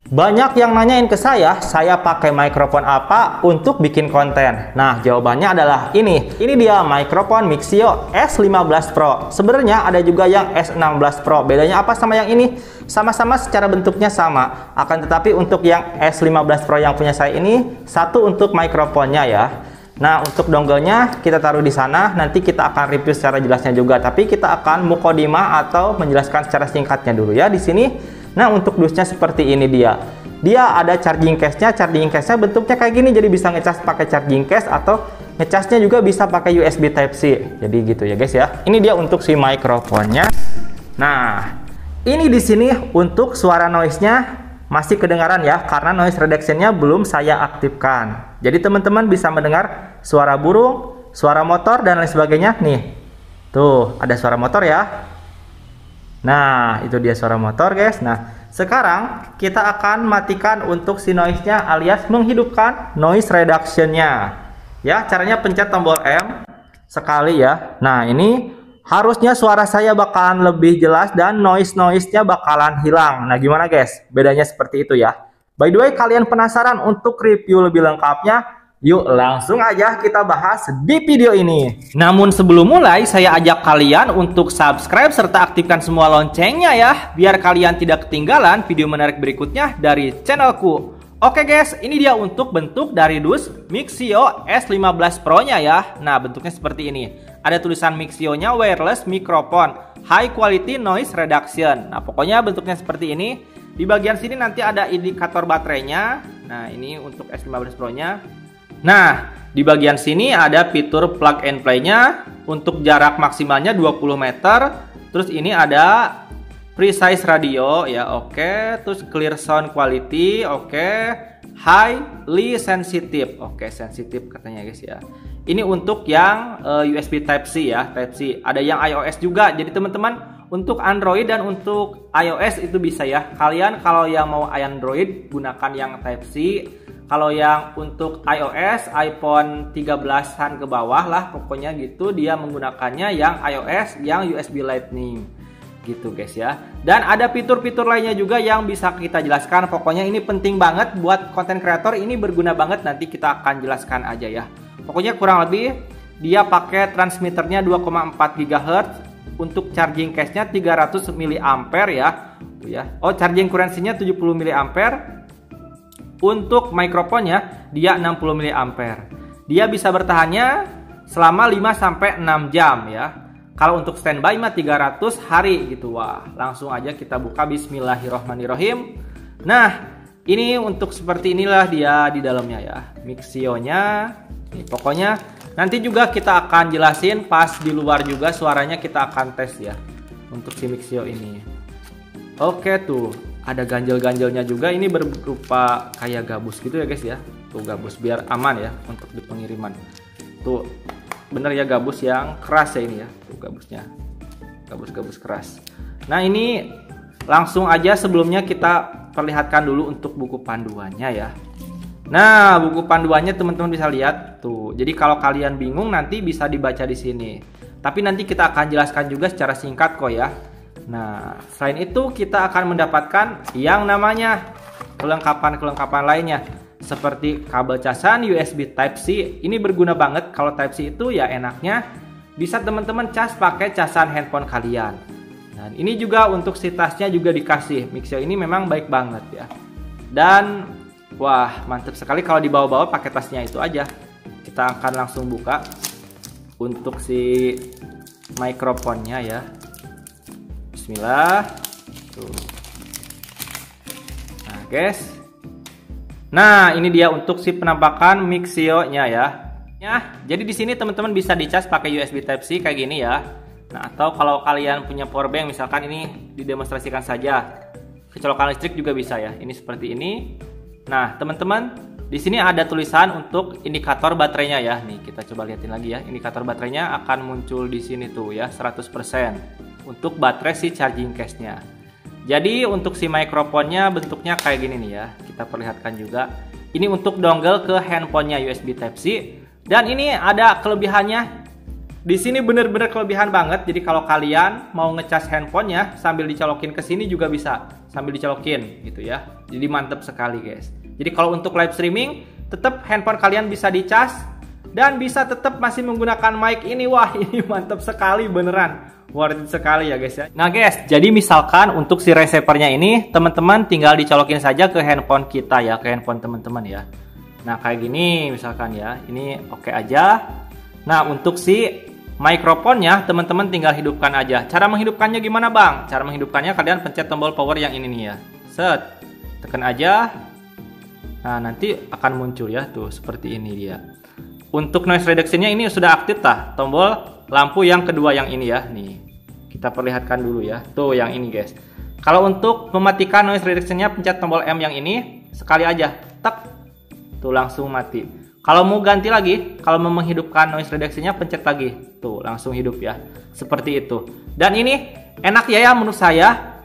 Banyak yang nanyain ke saya pakai mikrofon apa untuk bikin konten. Nah, jawabannya adalah ini. Ini dia mikrofon Mixio S15 Pro. Sebenarnya ada juga yang S16 Pro. Bedanya apa sama yang ini? Sama-sama secara bentuknya sama. Akan tetapi untuk yang S15 Pro yang punya saya ini, satu untuk mikrofonnya ya. Nah, untuk dongle-nya kita taruh di sana. Nanti kita akan review secara jelasnya juga. Tapi kita akan mukodima atau menjelaskan secara singkatnya dulu ya di sini. Nah, untuk dusnya seperti ini dia. Dia ada charging case-nya. Charging case-nya bentuknya kayak gini. Jadi bisa ngecas pakai charging case atau ngecasnya juga bisa pakai USB Type-C. Jadi gitu ya guys ya. Ini dia untuk si mikrofonnya. Nah, ini di sini untuk suara noise-nya masih kedengaran ya, karena noise reduction-nya belum saya aktifkan. Jadi teman-teman bisa mendengar suara burung, suara motor dan lain sebagainya. Nih, tuh ada suara motor ya. Nah, itu dia suara motor guys. Nah, sekarang kita akan matikan untuk si noise-nya alias menghidupkan noise reduction-nya. Ya, caranya pencet tombol M sekali ya. Nah, ini harusnya suara saya bakalan lebih jelas dan noise-nya bakalan hilang. Nah, gimana guys? Bedanya seperti itu ya. By the way, kalian penasaran untuk review lebih lengkapnya? Yuk langsung aja kita bahas di video ini. Namun sebelum mulai, saya ajak kalian untuk subscribe serta aktifkan semua loncengnya ya, biar kalian tidak ketinggalan video menarik berikutnya dari channelku. Oke guys, ini dia untuk bentuk dari dus Mixio S15 Pro-nya ya. Nah, bentuknya seperti ini. Ada tulisan Mixio-nya wireless microphone, high quality noise reduction. Nah, pokoknya bentuknya seperti ini. Di bagian sini nanti ada indikator baterainya. Nah, ini untuk S15 Pro-nya. Nah, di bagian sini ada fitur plug and play-nya untuk jarak maksimalnya 20 meter. Terus ini ada precise radio ya, oke. Terus clear sound quality, oke. Highly sensitive, oke, sensitive katanya guys ya. Ini untuk yang USB Type-C ya, Type-C. Ada yang iOS juga. Jadi teman-teman, untuk Android dan untuk iOS itu bisa ya. Kalian kalau yang mau Android gunakan yang Type-C. Kalau yang untuk iOS, iPhone 13-an ke bawah lah, pokoknya gitu, dia menggunakannya yang iOS, yang USB Lightning. Gitu guys ya. Dan ada fitur-fitur lainnya juga yang bisa kita jelaskan. Pokoknya ini penting banget buat konten kreator, ini berguna banget, nanti kita akan jelaskan aja ya. Pokoknya kurang lebih, dia pakai transmitternya 2,4 GHz, untuk charging case-nya 300 mAh ya. Oh, charging currency-nya 70 mAh. Untuk mikrofonnya dia 60 mAh. Dia bisa bertahannya selama 5-6 jam ya. Kalau untuk standby mah 300 hari gitu. Wah, langsung aja kita buka, bismillahirrohmanirrohim. Nah, ini untuk seperti inilah dia di dalamnya ya. Mixio-nya. Nih, pokoknya nanti juga kita akan jelasin pas di luar juga suaranya kita akan tes ya. Untuk si Mixio ini. Oke tuh. Ada ganjel-ganjelnya juga, ini berupa kayak gabus gitu ya guys ya. Tuh gabus biar aman ya untuk di pengiriman. Tuh bener ya, gabus yang keras ya ini ya. Tuh gabusnya, gabus-gabus keras. Nah, ini langsung aja sebelumnya kita perlihatkan dulu untuk buku panduannya ya. Nah, buku panduannya teman-teman bisa lihat tuh. Jadi kalau kalian bingung nanti bisa dibaca di sini. Tapi nanti kita akan jelaskan juga secara singkat kok ya. Nah, selain itu kita akan mendapatkan yang namanya kelengkapan-kelengkapan lainnya seperti kabel casan USB Type-C. Ini berguna banget. Kalau Type-C itu ya enaknya bisa teman-teman cas pakai casan handphone kalian. Dan ini juga untuk si tasnya juga dikasih. Mixio ini memang baik banget ya. Dan wah, mantap sekali kalau dibawa-bawa pakai tasnya itu aja. Kita akan langsung buka untuk si mikrofonnya ya. Bismillah. Tuh. Nah, guys. Nah, ini dia untuk si penampakan Mixio-nya ya. Jadi di sini teman-teman bisa dicas pakai USB Type-C kayak gini ya. Nah, atau kalau kalian punya power bank misalkan ini didemonstrasikan saja. Kecolokan listrik juga bisa ya. Ini seperti ini. Nah, teman-teman, di sini ada tulisan untuk indikator baterainya ya. Nih, kita coba lihatin lagi ya. Indikator baterainya akan muncul di sini tuh ya, 100%. Untuk baterai si charging case-nya. Jadi untuk si mikrofonnya bentuknya kayak gini nih ya. Kita perlihatkan juga. Ini untuk dongle ke handphonenya USB Type-C. Dan ini ada kelebihannya. Di sini bener-bener kelebihan banget. Jadi kalau kalian mau ngecas handphonenya sambil dicolokin ke sini juga bisa, sambil dicolokin gitu ya. Jadi mantep sekali guys. Jadi kalau untuk live streaming tetap handphone kalian bisa dicas dan bisa tetap masih menggunakan mic ini. Wah, ini mantep sekali beneran. Worth it sekali ya guys ya. Nah guys, jadi misalkan untuk si receivernya ini teman-teman tinggal dicolokin saja ke handphone kita ya, ke handphone teman-teman ya. Nah kayak gini misalkan ya, ini oke aja. Nah untuk si mikrofonnya teman-teman tinggal hidupkan aja. Cara menghidupkannya gimana bang? Cara menghidupkannya kalian pencet tombol power yang ini nih ya. Set, tekan aja. Nah nanti akan muncul ya tuh seperti ini dia. Untuk noise reduction-nya ini sudah aktif tah. Tombol lampu yang kedua yang ini ya. Nih kita perlihatkan dulu ya. Tuh yang ini guys. Kalau untuk mematikan noise reduction-nya pencet tombol M yang ini sekali aja. Tak. Tuh langsung mati. Kalau mau ganti lagi, kalau mau menghidupkan noise reduction-nya pencet lagi. Tuh, langsung hidup ya. Seperti itu. Dan ini enak ya menurut saya.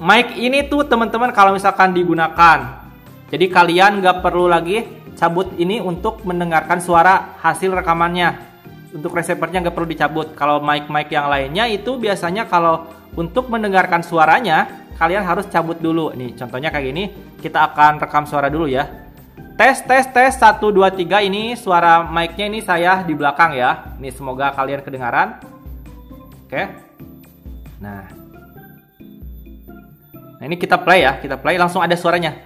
Mic ini tuh teman-teman kalau misalkan digunakan. Jadi kalian nggak perlu lagi cabut ini untuk mendengarkan suara hasil rekamannya. Untuk receiver-nya nggak perlu dicabut. Kalau mic-mic yang lainnya itu biasanya kalau untuk mendengarkan suaranya, kalian harus cabut dulu. Nih, contohnya kayak gini. Kita akan rekam suara dulu ya. Tes 1 2 3 ini suara mic-nya ini saya di belakang ya. Ini semoga kalian kedengaran. Oke. Nah ini kita play ya, kita play langsung ada suaranya.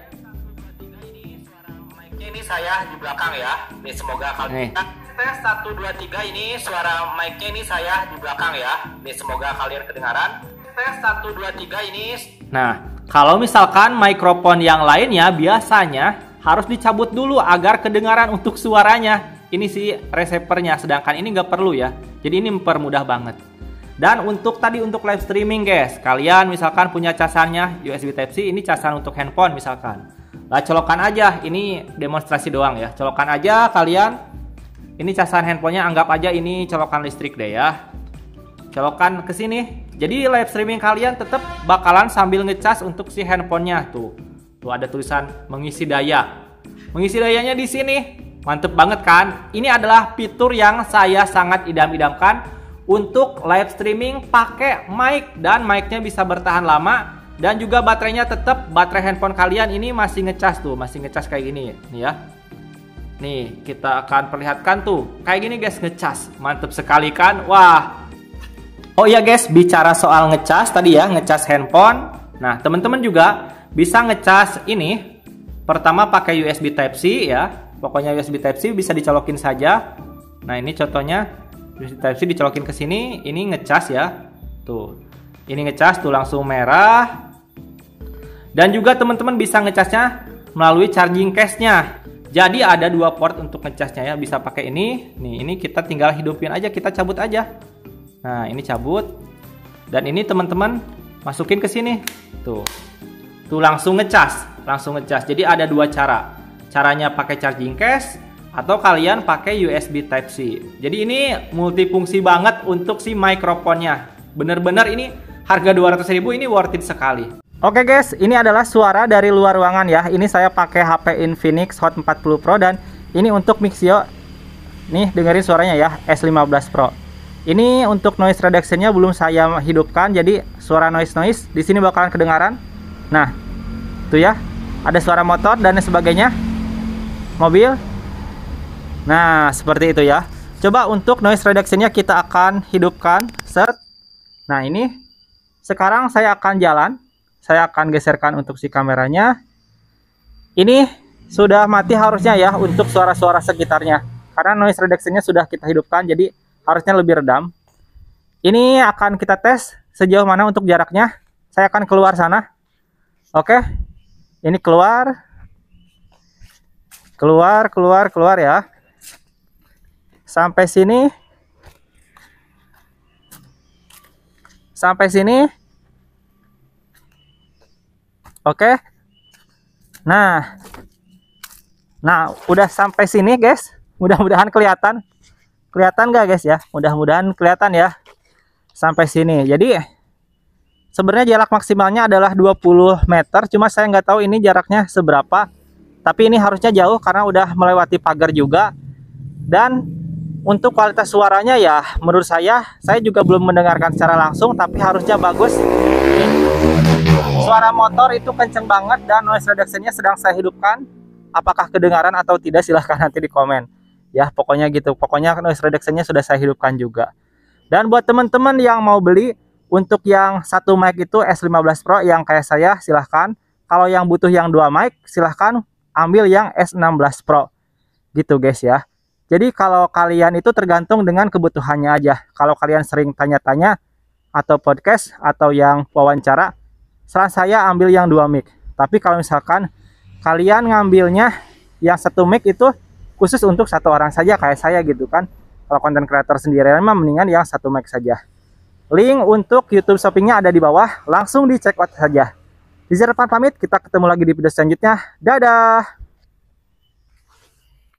Ini suara mic-nya ini saya di belakang ya. Ini semoga kalian tes 1 2 3 ini suara mic-nya ini saya di belakang ya. Ini semoga kalian kedengaran. Tes 1 2 3 ini. Nah, kalau misalkan mikrofon yang lainnya biasanya harus dicabut dulu agar kedengaran untuk suaranya. Ini si receivernya, sedangkan ini nggak perlu ya. Jadi ini mempermudah banget. Dan untuk tadi untuk live streaming guys, kalian misalkan punya casannya USB Type-C, ini casan untuk handphone misalkan. Lah colokan aja, ini demonstrasi doang ya. Colokan aja kalian. Ini casan handphonenya anggap aja ini colokan listrik deh ya. Colokan ke sini. Jadi live streaming kalian tetap bakalan sambil ngecas untuk si handphonenya tuh. Tuh ada tulisan mengisi daya. Mengisi dayanya di sini. Mantep banget kan? Ini adalah fitur yang saya sangat idam-idamkan untuk live streaming pakai mic, dan mic-nya bisa bertahan lama dan juga baterainya tetap baterai handphone kalian ini masih ngecas tuh, masih ngecas kayak gini nih ya. Nih, kita akan perlihatkan tuh. Kayak gini guys, ngecas. Mantep sekali kan? Wah. Oh iya guys, bicara soal ngecas tadi ya, ngecas handphone. Nah, teman-teman juga bisa ngecas ini. Pertama pakai USB Type-C ya. Pokoknya USB Type-C bisa dicolokin saja. Nah, ini contohnya USB Type-C dicolokin ke sini, ini ngecas ya. Tuh. Ini ngecas tuh langsung merah. Dan juga teman-teman bisa ngecasnya melalui charging case-nya. Jadi ada dua port untuk ngecasnya ya. Bisa pakai ini. Nih, ini kita tinggal hidupin aja, kita cabut aja. Nah, ini cabut. Dan ini teman-teman masukin ke sini. Tuh. Tuh langsung ngecas, langsung ngecas. Jadi ada dua cara. Caranya pakai charging case atau kalian pakai USB Type-C. Jadi ini multifungsi banget untuk si mikrofonnya. Bener-bener ini harga 200.000 ini worth it sekali. Oke guys, ini adalah suara dari luar ruangan ya. Ini saya pakai HP Infinix Hot 40 Pro dan ini untuk Mixio. Nih dengerin suaranya ya, S15 Pro. Ini untuk noise reduction-nya belum saya hidupkan, jadi suara noise di sini bakalan kedengaran. Nah, tuh ya, ada suara motor dan sebagainya, mobil. Nah, seperti itu ya. Coba untuk noise reduction-nya kita akan hidupkan. Set. Nah, ini sekarang saya akan jalan. Saya akan geserkan untuk si kameranya. Ini sudah mati harusnya ya untuk suara-suara sekitarnya. Karena noise reduction-nya sudah kita hidupkan, jadi harusnya lebih redam. Ini akan kita tes sejauh mana untuk jaraknya. Saya akan keluar sana. Oke. Ini keluar. Keluar ya. Sampai sini. Sampai sini. Oke. Nah, udah sampai sini guys. Mudah-mudahan kelihatan. Kelihatan nggak guys ya? Mudah-mudahan kelihatan ya. Sampai sini. Jadi sebenarnya jarak maksimalnya adalah 20 meter. Cuma saya nggak tahu ini jaraknya seberapa. Tapi ini harusnya jauh karena udah melewati pagar juga. Dan Untuk kualitas suaranya ya, menurut saya juga belum mendengarkan secara langsung, tapi harusnya bagus. Suara motor itu kenceng banget dan noise reduction-nya sedang saya hidupkan. Apakah kedengaran atau tidak silahkan nanti di komen. Ya, pokoknya gitu. Pokoknya noise reduction-nya sudah saya hidupkan juga. Dan buat teman-teman yang mau beli untuk yang satu mic itu S15 Pro yang kayak saya, silahkan. Kalau yang butuh yang dua mic, silahkan ambil yang S16 Pro. Gitu guys ya. Jadi kalau kalian itu tergantung dengan kebutuhannya aja. Kalau kalian sering tanya-tanya atau podcast atau yang wawancara, saran saya ambil yang dua mic. Tapi kalau misalkan kalian ngambilnya yang satu mic itu khusus untuk satu orang saja kayak saya gitu kan. Kalau konten creator sendiri memang mendingan yang satu mic saja. Link untuk YouTube Shoppingnya ada di bawah, langsung dicek out saja. Di Zerpan pamit, kita ketemu lagi di video selanjutnya. Dadah!